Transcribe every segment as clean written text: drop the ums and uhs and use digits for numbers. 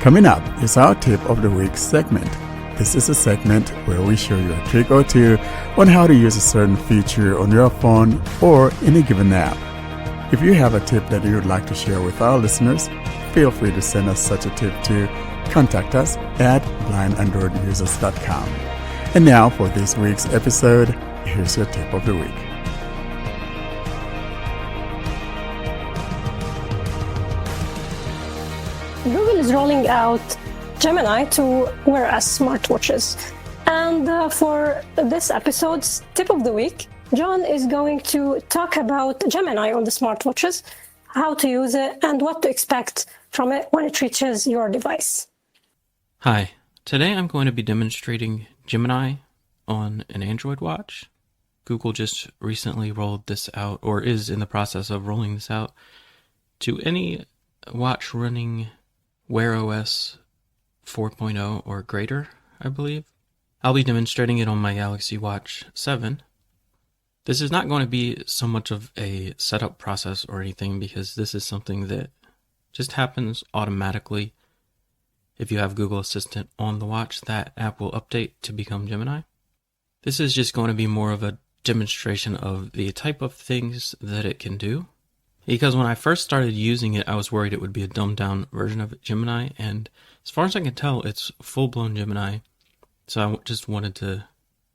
Coming up is our Tip of the Week segment. This is a segment where we show you a trick or two on how to use a certain feature on your phone or in a given app. If you have a tip that you would like to share with our listeners, feel free to send us such a tip to contact us at blindandroidusers.com. And now for this week's episode, here's your Tip of the Week. Google is rolling out Gemini to WearOS smartwatches. And for this episode's Tip of the Week, John is going to talk about Gemini on the smartwatches, how to use it, and what to expect from it when it reaches your device. Hi, today I'm going to be demonstrating Gemini on an Android watch. Google just recently rolled this out, or is in the process of rolling this out, to any watch running WearOS 4.0 or greater, I believe. I'll be demonstrating it on my Galaxy Watch 7. This is not going to be so much of a setup process or anything, because this is something that just happens automatically. If you have Google Assistant on the watch, that app will update to become Gemini. This is just going to be more of a demonstration of the type of things that it can do. Because when I first started using it, I was worried it would be a dumbed down version of Gemini, and as far as I can tell, it's full-blown Gemini. So I just wanted to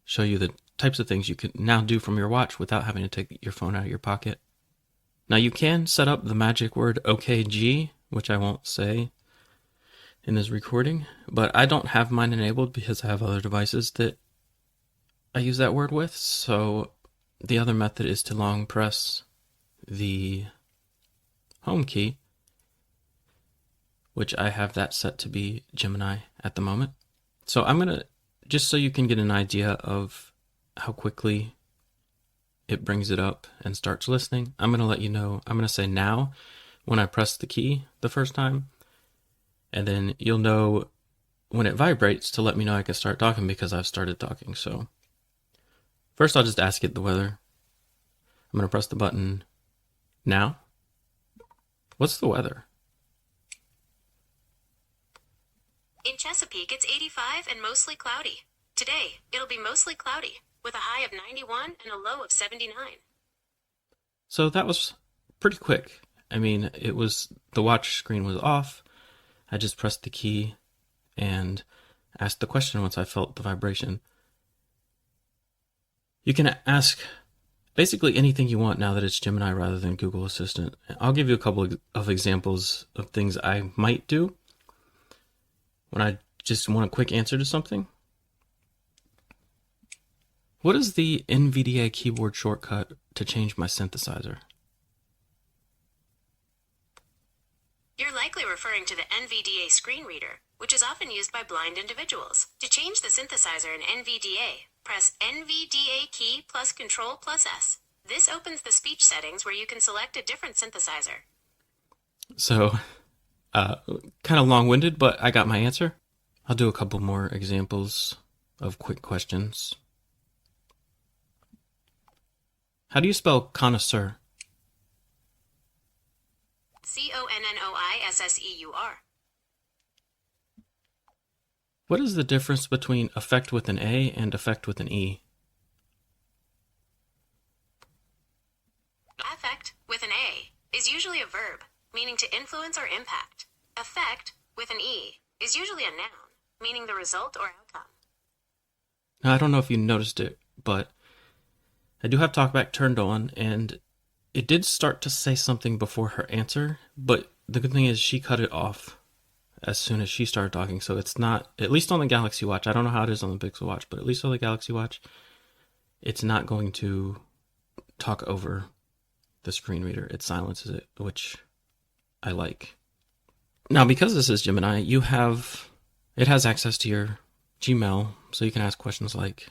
show you the types of things you can now do from your watch without having to take your phone out of your pocket. Now you can set up the magic word OKG, which I won't say in this recording, but I don't have mine enabled because I have other devices that I use that word with. So the other method is to long press the home key, which I have that set to be Gemini at the moment. So I'm going to, just so you can get an idea of how quickly it brings it up and starts listening, I'm going to let you know, I'm going to say now when I press the key the first time, and then you'll know when it vibrates to let me know I can start talking because I've started talking. So first I'll just ask it the weather. I'm going to press the button now. What's the weather? In Chesapeake, it's 85 and mostly cloudy. Today, it'll be mostly cloudy, with a high of 91 and a low of 79. So that was pretty quick. I mean, the watch screen was off. I just pressed the key and asked the question once I felt the vibration. You can ask basically anything you want now that it's Gemini rather than Google Assistant. I'll give you a couple of examples of things I might do when I just want a quick answer to something. What is the NVDA keyboard shortcut to change my synthesizer? You're likely referring to the NVDA screen reader, which is often used by blind individuals. To change the synthesizer in NVDA, press NVDA key plus Control plus S. This opens the speech settings where you can select a different synthesizer. So, kind of long-winded, but I got my answer. I'll do a couple more examples of quick questions. How do you spell connoisseur? CONNOISSEUR. What is the difference between effect with an A and effect with an E? Affect with an A is usually a verb, meaning to influence or impact. Effect with an E is usually a noun, meaning the result or outcome. Now, I don't know if you noticed it, but I do have TalkBack turned on, and it did start to say something before her answer, but the good thing is she cut it off as soon as she started talking, so it's not, at least on the Galaxy Watch, I don't know how it is on the Pixel Watch, but at least on the Galaxy Watch, it's not going to talk over the screen reader. It silences it, which I like. Now, because this is Gemini, it has access to your Gmail, so you can ask questions like,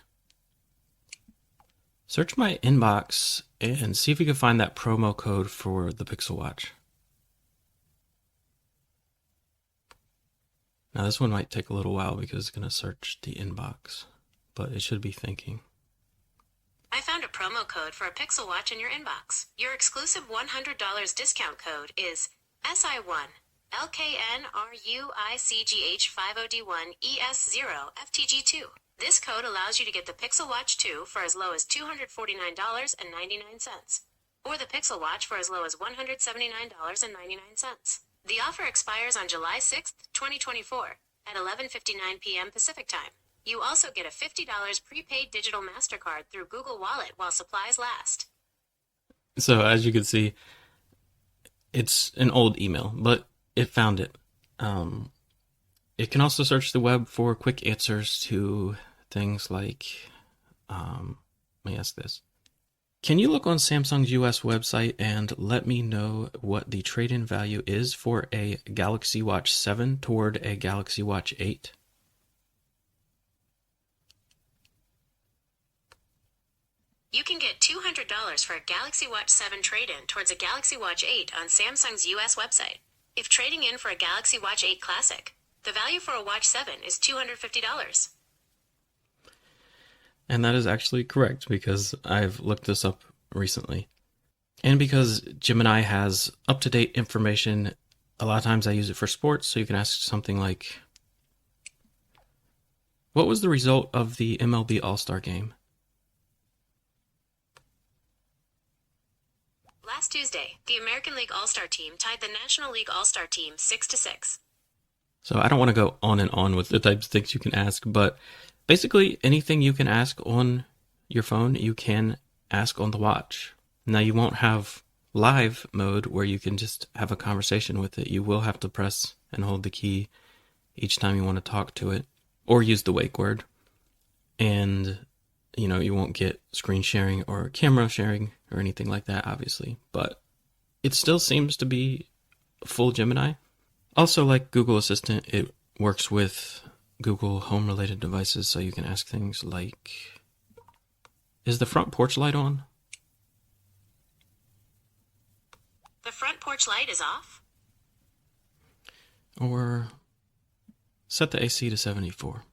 search my inbox and see if you can find that promo code for the Pixel Watch. Now this one might take a little while because it's going to search the inbox, but it should be thinking. I found a promo code for a Pixel Watch in your inbox. Your exclusive $100 discount code is SI1. LKNRUICGH50D1ES0FTG2. This code allows you to get the Pixel Watch 2 for as low as $249.99, or the Pixel Watch for as low as $179.99. The offer expires on July 6th, 2024, at 11:59 p.m. Pacific Time. You also get a $50 prepaid digital MasterCard through Google Wallet while supplies last. So as you can see, it's an old email, but it found it. It can also search the web for quick answers to things like, let me ask this. Can you look on Samsung's US website and let me know what the trade-in value is for a Galaxy Watch 7 toward a Galaxy Watch 8? You can get $200 for a Galaxy Watch 7 trade-in towards a Galaxy Watch 8 on Samsung's US website. If trading in for a Galaxy Watch 8 Classic, the value for a Watch 7 is $250. And that is actually correct because I've looked this up recently. And because Gemini has up-to-date information, a lot of times I use it for sports, so you can ask something like, what was the result of the MLB All-Star game? Last Tuesday, the American League All-Star team tied the National League All-Star team 6-6. So I don't want to go on and on with the types of things you can ask, but basically anything you can ask on your phone, you can ask on the watch. Now you won't have live mode where you can just have a conversation with it. You will have to press and hold the key each time you want to talk to it or use the wake word. And you won't get screen sharing or camera sharing or anything like that, obviously, but it still seems to be full Gemini. Also, like Google Assistant, it works with Google Home related devices, so you can ask things like, is the front porch light on? The front porch light is off? Or set the AC to 74.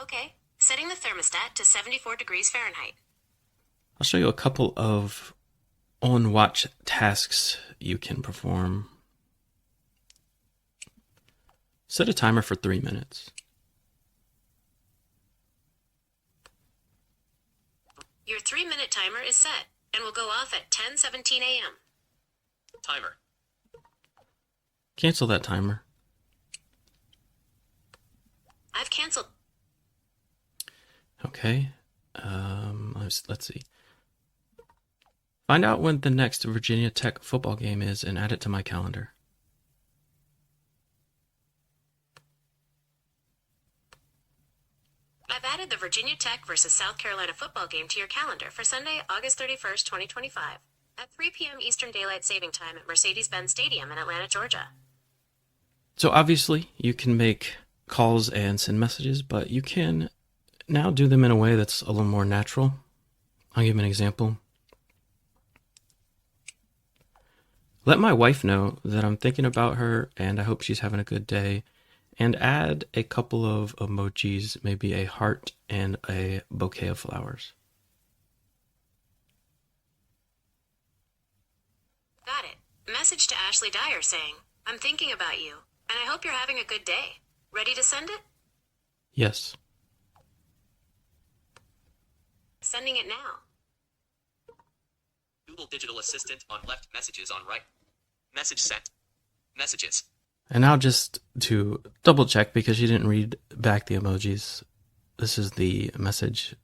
Okay, setting the thermostat to 74 degrees Fahrenheit. I'll show you a couple of on-watch tasks you can perform. Set a timer for 3 minutes. Your 3-minute timer is set and will go off at 10:17 a.m. Timer. Cancel that timer. I've canceled. Okay. Let's see. Find out when the next Virginia Tech football game is and add it to my calendar. I've added the Virginia Tech versus South Carolina football game to your calendar for Sunday, August 31st, 2025, at 3 p.m. Eastern Daylight Saving Time at Mercedes-Benz Stadium in Atlanta, Georgia. So obviously you can make calls and send messages, but you can now do them in a way that's a little more natural. I'll give you an example. Let my wife know that I'm thinking about her and I hope she's having a good day, and add a couple of emojis, maybe a heart and a bouquet of flowers. Got it. Message to Ashley Dyer saying, I'm thinking about you, and I hope you're having a good day. Ready to send it? Yes. Sending it now. Google Digital Assistant on left, messages on right. Message sent. Messages. And now just to double check, because you didn't read back the emojis, this is the message.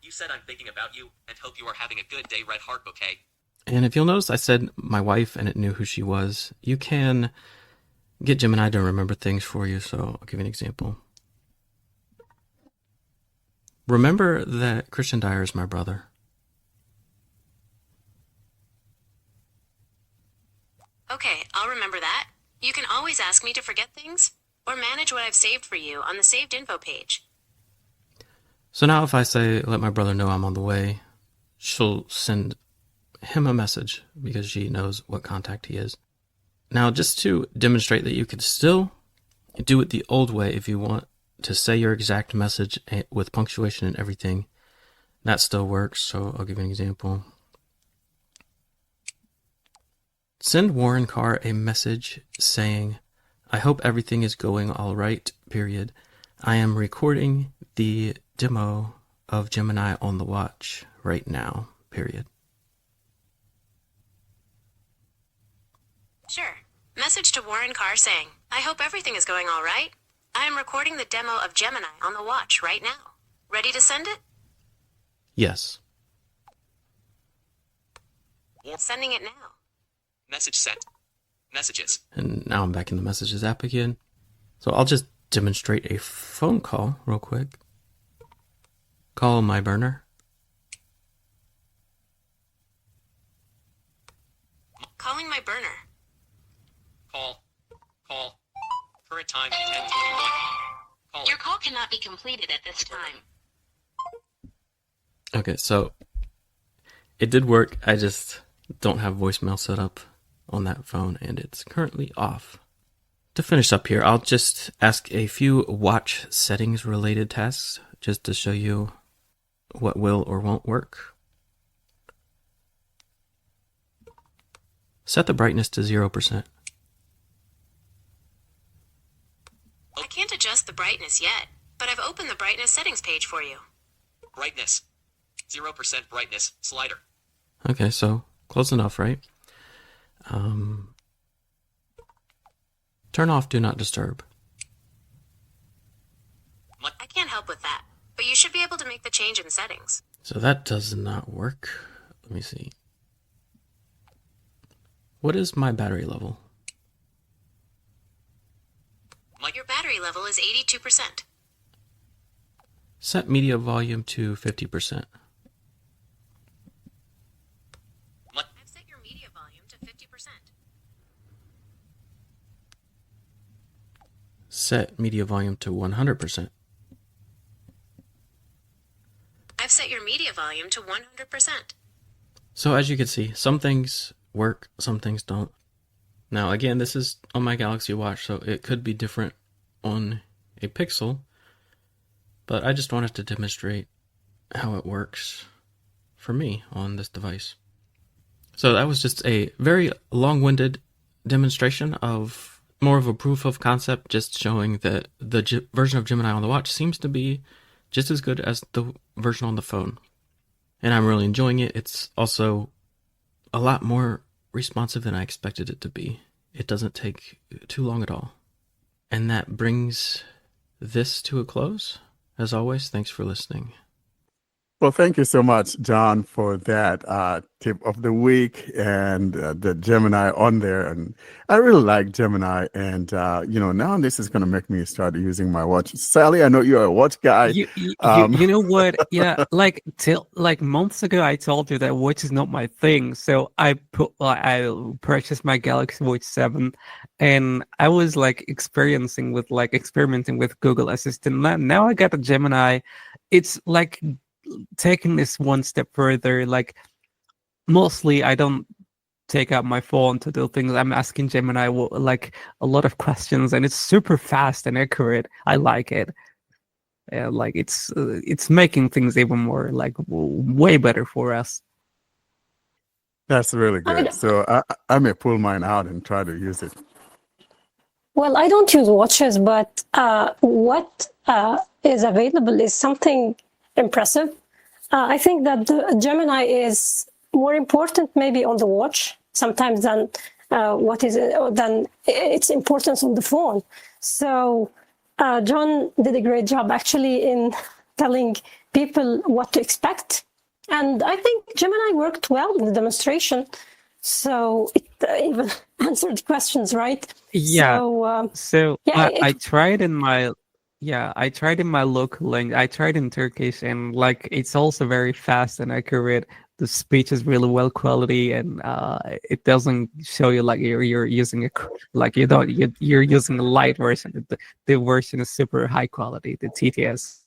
You said I'm thinking about you and hope you are having a good day, red heart bouquet. And if you'll notice, I said my wife and it knew who she was. You can get Gemini to remember things for you, so I'll give you an example. Remember that Christian Dyer is my brother. Okay, I'll remember that. You can always ask me to forget things, or manage what I've saved for you on the saved info page. So now if I say, let my brother know I'm on the way, she'll send him a message because she knows what contact he is. Now, just to demonstrate that you could still do it the old way if you want to say your exact message with punctuation and everything, that still works. So I'll give you an example. Send Warren Carr a message saying, I hope everything is going all right, period. I am recording the demo of Gemini on the watch right now, period. Sure. Message to Warren Carr saying, I hope everything is going all right. I am recording the demo of Gemini on the watch right now. Ready to send it? Yes. Sending it now. Message sent. Messages. And now I'm back in the Messages app again. So I'll just demonstrate a phone call real quick. Call my burner. Calling my burner. Call. Current time 10:21. Calling. Your call cannot be completed at this time. Okay, so it did work. I just don't have voicemail set up on that phone, and it's currently off. To finish up here, I'll just ask a few watch settings related tasks just to show you what will or won't work. Set the brightness to 0%. I can't adjust the brightness yet, but I've opened the brightness settings page for you. Brightness. 0% brightness slider. Okay, so close enough, right? Turn off Do Not Disturb. I can't help with that, but you should be able to make the change in settings. So that does not work. Let me see. What is my battery level? Your battery level is 82%. Set media volume to 50%. I've set your media volume to 50%. Set media volume to 100%. I've set your media volume to 100%. So as you can see, some things work, some things don't. Now again, this is on my Galaxy Watch, so it could be different on a Pixel, but I just wanted to demonstrate how it works for me on this device. So that was just a very long-winded demonstration of more of a proof of concept, just showing that the version of Gemini on the watch seems to be just as good as the version on the phone. And I'm really enjoying it. It's also a lot more responsive than I expected it to be. It doesn't take too long at all. And that brings this to a close. As always, thanks for listening. Well, thank you so much, John, for that tip of the week and the Gemini on there. And I really like Gemini. And, now this is going to make me start using my watch. Sally, I know you're a watch guy. You know what? Yeah, like months ago, I told you that watch is not my thing. So I purchased my Galaxy Watch 7, and I was experimenting with Google Assistant. Now I got a Gemini. It's like taking this one step further. Mostly I don't take out my phone to do things. I'm asking Gemini a lot of questions, and it's super fast and accurate. I like it. It's making things even more way better for us. That's really good. So I may pull mine out and try to use it. Well, I don't use watches, but what is available is something impressive. I think that the Gemini is more important maybe on the watch sometimes than than its importance on the phone. So John did a great job actually in telling people what to expect. And I think Gemini worked well in the demonstration. So it even answered questions, right? Yeah. I tried in my local language. I tried in Turkish, and it's also very fast and accurate. The speech is really well quality, and it doesn't show you you're using you're using a light version. The version is super high quality, the TTS.